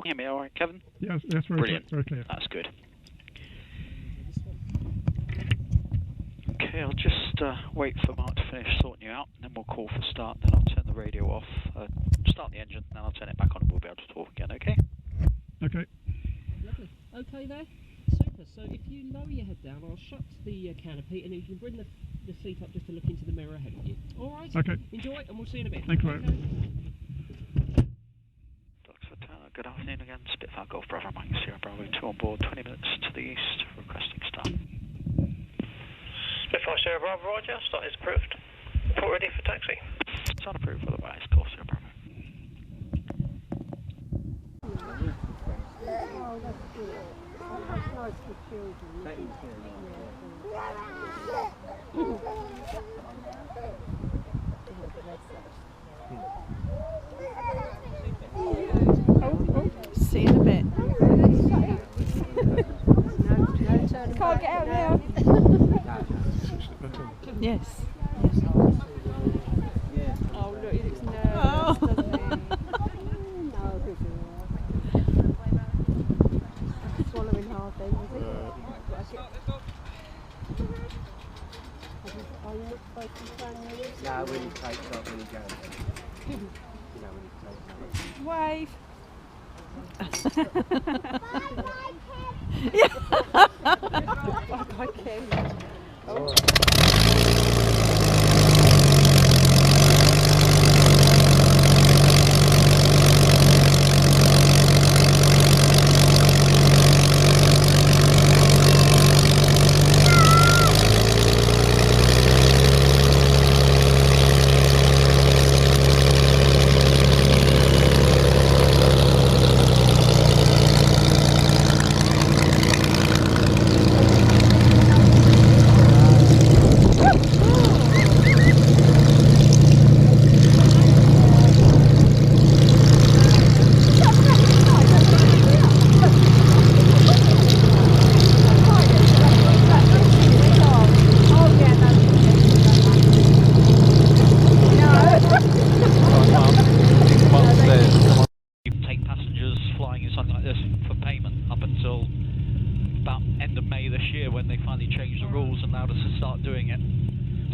Can you hear me all right, Kevin? Yes, very brilliant. Very clear. That's good. Okay, I'll just wait for Mark to finish sorting you out, and then we'll call for start. Then I'll turn the radio off, start the engine, then I'll turn it back on, and we'll be able to talk again. Okay? Okay. Lovely. Okay there. Super. So if you lower your head down, I'll shut the canopy, and you can bring the seat up just to look into the mirror ahead of you. All right. Okay. Enjoy, and we'll see you in a bit. Thank you. Okay. Duxford Tower, good afternoon again. Spitfire Golf Bravo Mike Sierra Bravo 2 on board, 20 minutes to the east, requesting start. Spitfire Sierra Bravo, Roger. Start is approved. Report ready for taxi. Start approved, otherwise, Golf Sierra Bravo. Oh, that's good. Oh, that's nice for children. See you in a bit. Can't get out now. Yes. Oh, look, he looks nervous, doesn't he? No, he's alright. Swallowing hard then, was it? Are you not supposed to be playing with? No, when he takes off, when he goes. You know, when he takes off. Wave. Bye, Kim. Oh.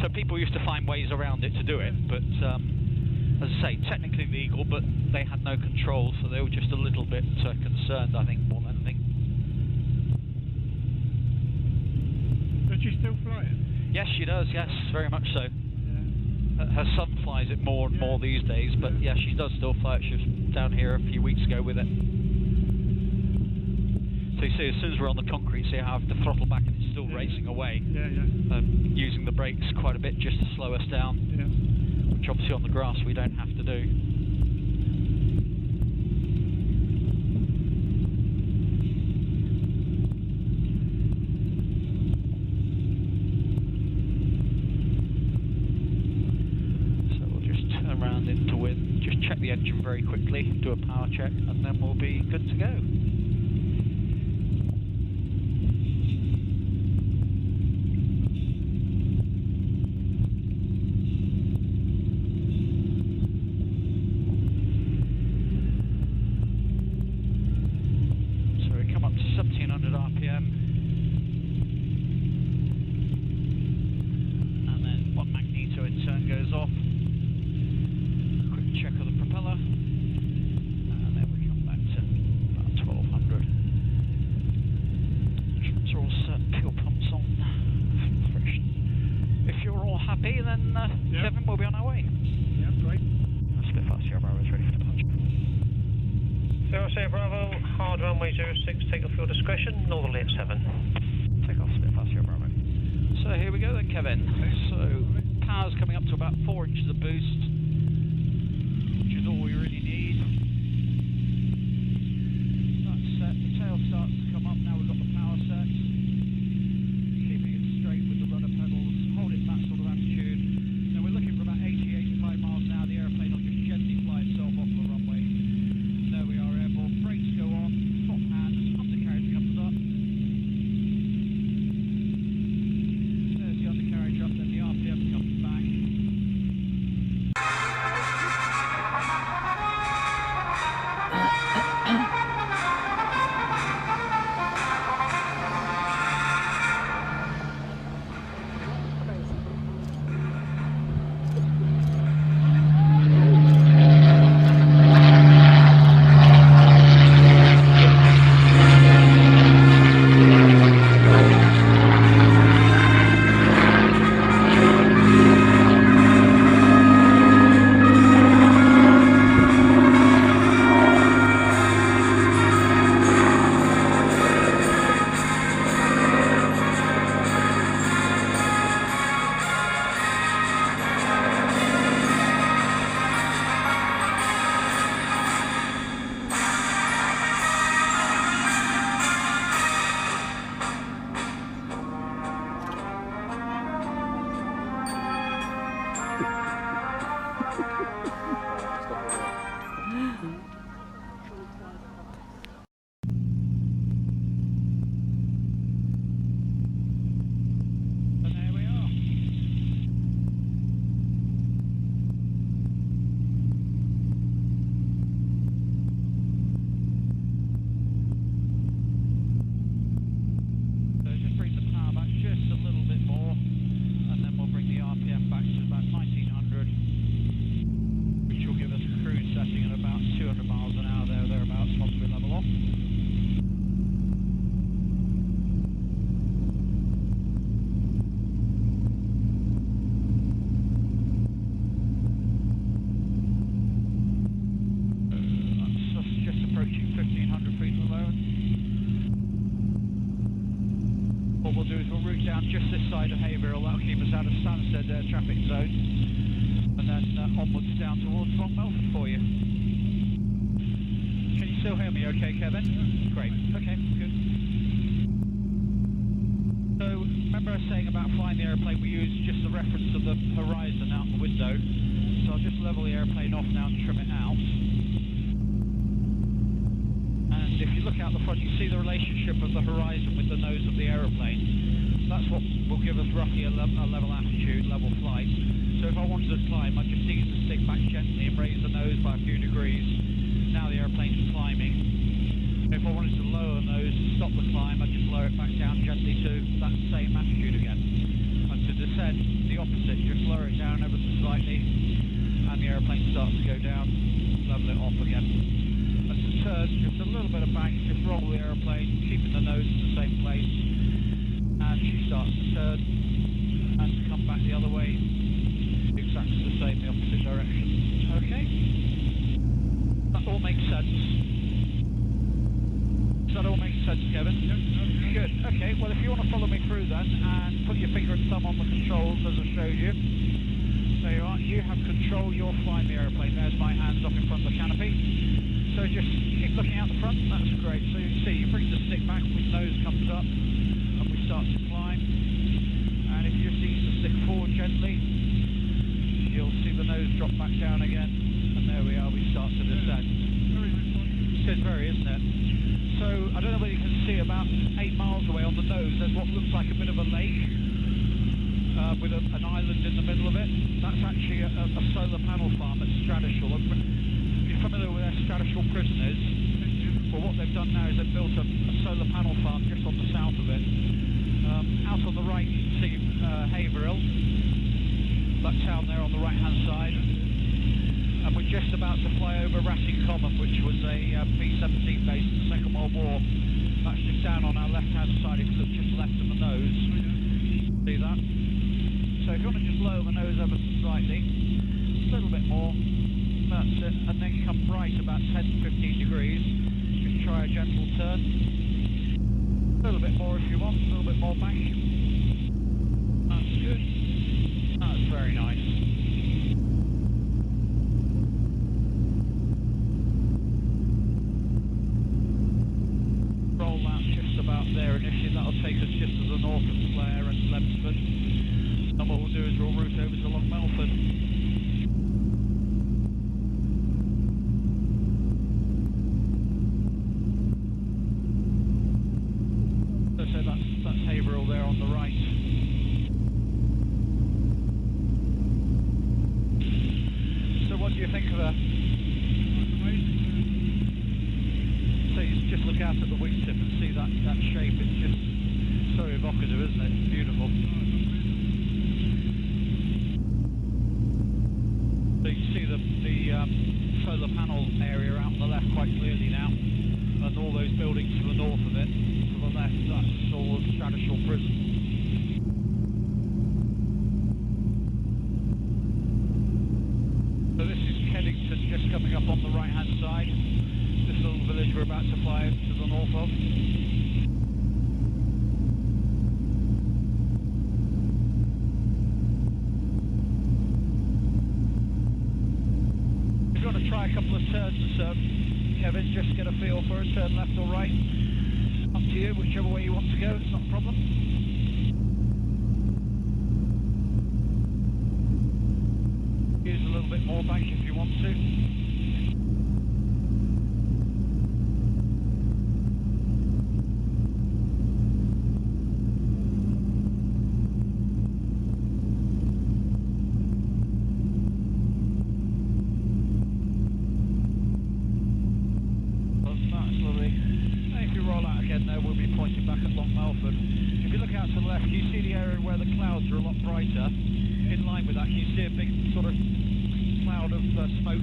So people used to find ways around it to do it, but as I say, technically legal, but they had no control, so they were just a little bit concerned, I think, more than anything. Does she still fly it? Yes, she does, yes, very much so. Yeah. Her son flies it more and more these days, but yeah, she does still fly it. She was down here a few weeks ago with it. So you see, as soon as we're on the concrete, see how I have to throttle back and it's still racing away. Yeah, yeah. Using the brakes quite a bit just to slow us down. Yeah. Which obviously on the grass we don't have to do. So we'll just turn around into wind, just check the engine very quickly, do a power check, and then we'll be good to go. Kevin, we'll be on our way. Yeah, great. Spitfire Sierra Bravo is ready for departure. Sierra Bravo, hard runway 06, take off your discretion, northerly at 7. Take off Spitfire Sierra Bravo. So here we go then, Kevin. So power's coming up to about 4 inches of boost, which is all we really need. That's set, the tail starts to come up, now we've got the power set. Keeping it straight with the rudder pedals, hold it that sort of attitude. Now we're looking for about 80-85 miles an hour, the airplane will just gently fly itself off the runway. There we are, airborne, brakes go on, top hand, undercarriage comes up. There's the undercarriage up, then the RPM comes back. down just this side of Haverhill. That'll keep us out of Stansted traffic zone. And then onwards down towards Long Melford for you. Can you still hear me okay, Kevin? Great. Okay, good. So, remember I was saying about flying the aeroplane, we use just the reference of the horizon out the window. So I'll just level the aeroplane off now and trim it out. And if you look out the front, you see the relationship of the horizon with the nose of the aeroplane. That's what will give us roughly a level attitude, level flight. So if I wanted to climb, I'd just ease the stick back gently and raise the nose by a few degrees. Now the aeroplane's climbing. If I wanted to lower the nose, stop the climb, I'd just lower it back down gently to that same attitude again. And to descend, the opposite, just lower it down ever so slightly, and the aeroplane starts to go down, level it off again. And to turn, just a little bit of bank, just roll the aeroplane, keeping the nose in the same place, and she starts to turn, and to come back the other way, exactly the same, the opposite direction. Okay? That all makes sense. Does that all make sense, Kevin? Yep. Good. Okay, well if you want to follow me through then and put your finger and thumb on the controls as I showed you. There you are. You have control, you're flying the aeroplane. There's my hands up in front of the canopy. So just keep looking out the front, that's great. So you see, you bring the stick back, the nose comes up, and we start to climb. And if you just ease the stick forward gently, you'll see the nose drop back down again. And there we are, we start to descend. Very nice one. It is very, isn't it? So, I don't know whether you can see about 8 miles away on the nose, there's what looks like a bit of a lake with an island in the middle of it. That's actually a solar panel farm at Stradishall. If you're familiar with where Stradishall Prison is, well what they've done now is they've built a solar panel farm just on the south of it. Out on the right you can see Haverhill, that town there on the right hand side. And we're just about to fly over Racing Common, which was a B-17 base in the Second World War. That's just down on our left-hand side if you look just left of the nose. See that? So if you want to just lower the nose ever so slightly, a little bit more, that's it, and then come right about 10-15 degrees. Just try a gentle turn. A little bit more if you want, a little bit more back. That's good. That's very nice. There initially, that'll take us just to the north of Clare and Lebsford, and what we'll do is we'll route over to Long Melford. So that's Haverhill there on the right. So what do you think of her? So you just look out at the wingtip and see that shape, it's just so evocative, isn't it? It's beautiful. So you can see the solar panel area out on the left quite clearly now, and all those buildings to the north of it. To the left, that's all Stradishall Prison. So this is Keddington just coming up on the right hand side. This little village we're about to fly to the north of. If you want to try a couple of turns, Kevin, just get a feel for a turn left or right. Up to you, whichever way you want to go, it's not a problem. Use a little bit more bank if you want to. In line with that, you see a big sort of cloud of smoke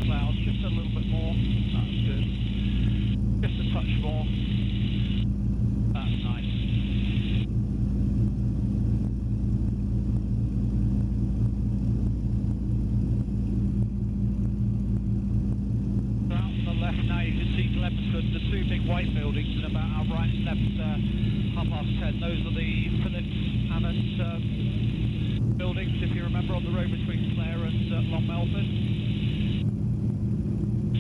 clouds, just a little bit more. That's good. Just a touch more. That's nice. Out on the left now you can see Glemsford the two big white buildings and about our right and left 10:30. Those are the Phillips Abbott buildings, if you remember, on the road between Clare and Long Melford.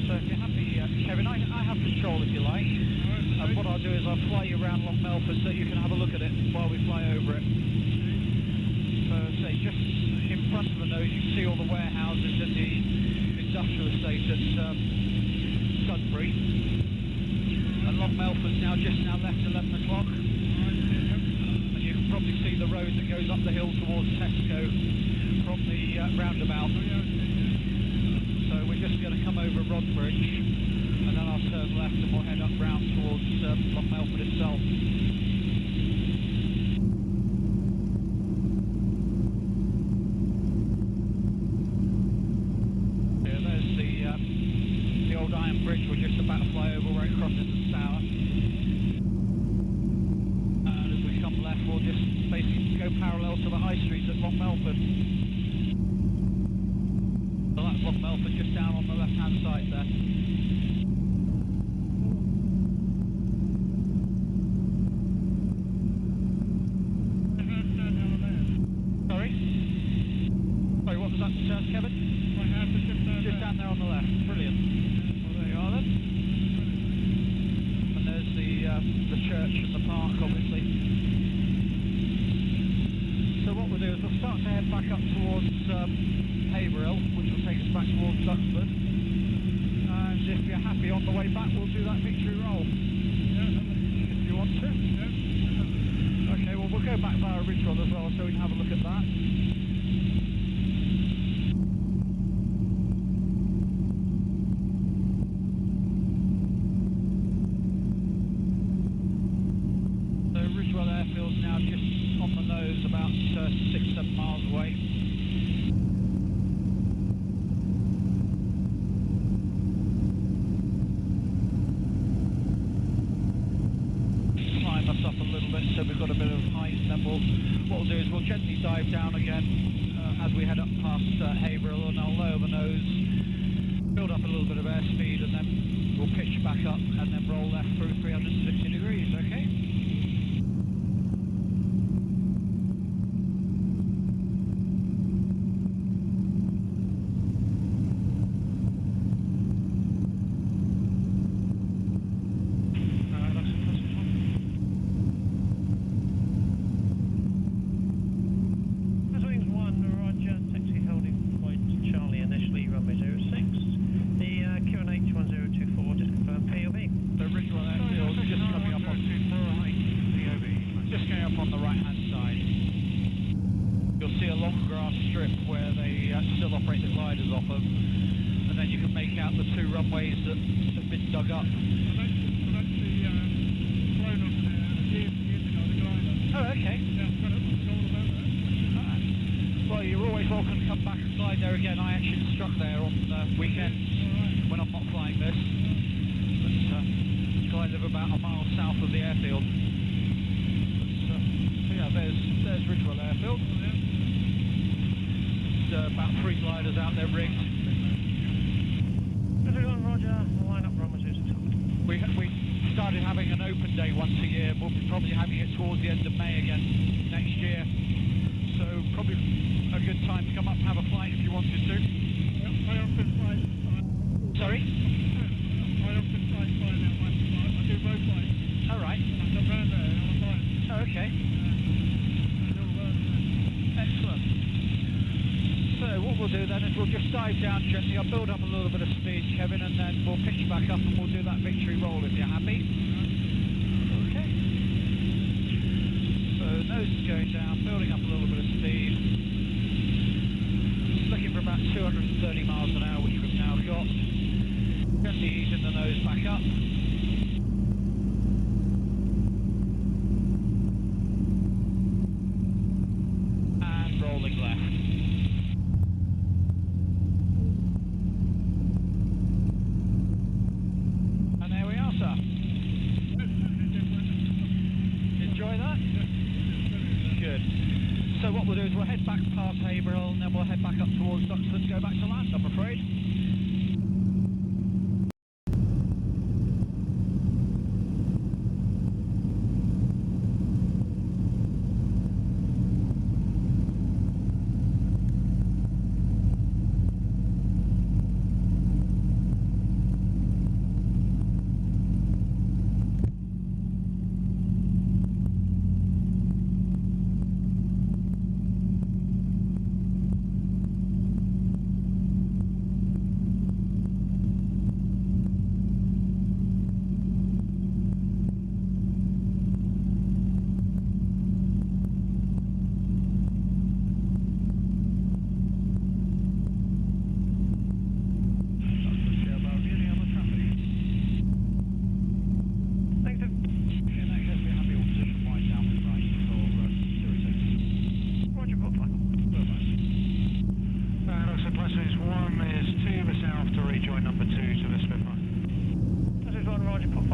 So if you're happy, Kevin, I have control if you like. And what I'll do is I'll fly you around Long Melford so you can have a look at it while we fly over it. So say just in front of the nose you can see all the warehouses and the industrial estate at Sudbury. And Long Melford's just now left 11 o'clock. And you can probably see the road that goes up the hill towards Tesco from the roundabout. So we're just going to come over Rodbridge and then I'll turn left and we'll head up round towards Long Melford itself. Yeah, there's the old iron bridge we're just about to fly over right across into the Stour. And as we come left we'll just basically go parallel to the high street at Long Melford. So that's Long Melford just down on the left hand side there. Sorry, what was that, Kevin? My house is just down there on the left. Brilliant. Well, there you are then. And there's the church and the park, obviously. So what we'll do is we'll start to head back up towards Haverhill, which will take us back towards Duxford. And if you're happy on the way back, we'll do that victory roll. If you want to. Okay, well we'll go back via Ridgewell as well, so we can have a look at that. So Ridgewell Airfield's now just on the nose, about 6-7 miles away. Climb us up a little bit so we've got a bit of height, and then what we'll do is we'll gently dive down again as we head up past Haverhill, and I'll lower the nose, build up a little bit of airspeed, and then we'll pitch back up and then roll left through 360 degrees, okay?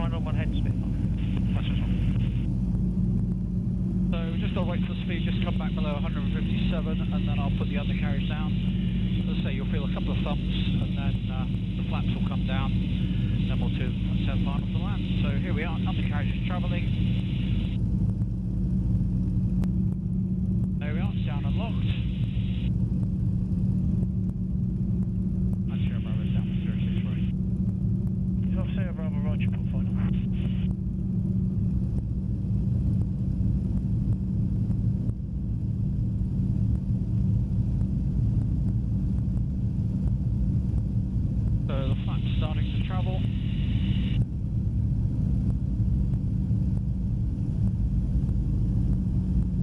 final one, head Spitfire. That's just one. So we just got to wait for the speed just to come back below 157, and then I'll put the undercarriage down. As I say, you'll feel a couple of thumps, and then the flaps will come down, then we'll turn final to land. So here we are, undercarriage is travelling. There we are, it's down and locked. And Sierra Bravo is down for 063. Is Sierra Bravo Roger, put final. So the flaps starting to travel.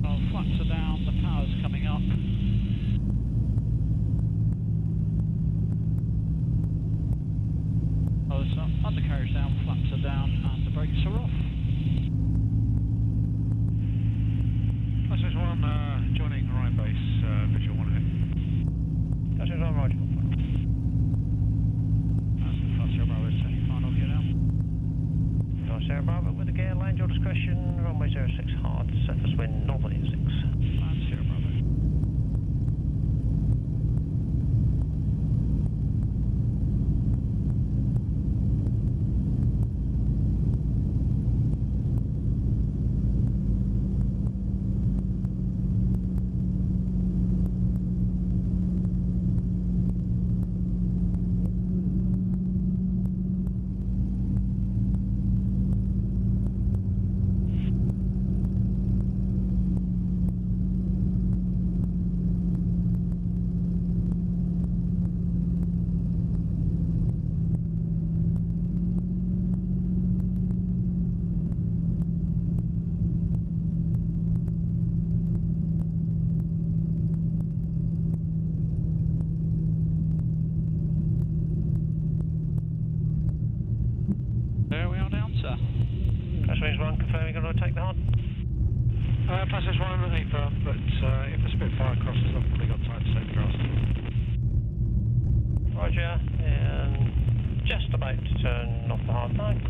Well, the flaps are down, the power's coming up. Oh, so undercarriage down, flaps are down, and the brakes are off. This is one joining right base, visual 1 hit. That's it, on Roger. That's the fast Sierra Bravo is turning final gear now. Sierra Bravo with the gear, land your discretion, runway 06 hard, surface wind, northerly at 6. And Sierra Bravo. There we are down, sir. Passengers 1, confirming you're going to take the hard. Passage 1 underneath her, but if the Spitfire crosses, I've probably got time to take the grass. Roger, and just about to turn off the hard. 9,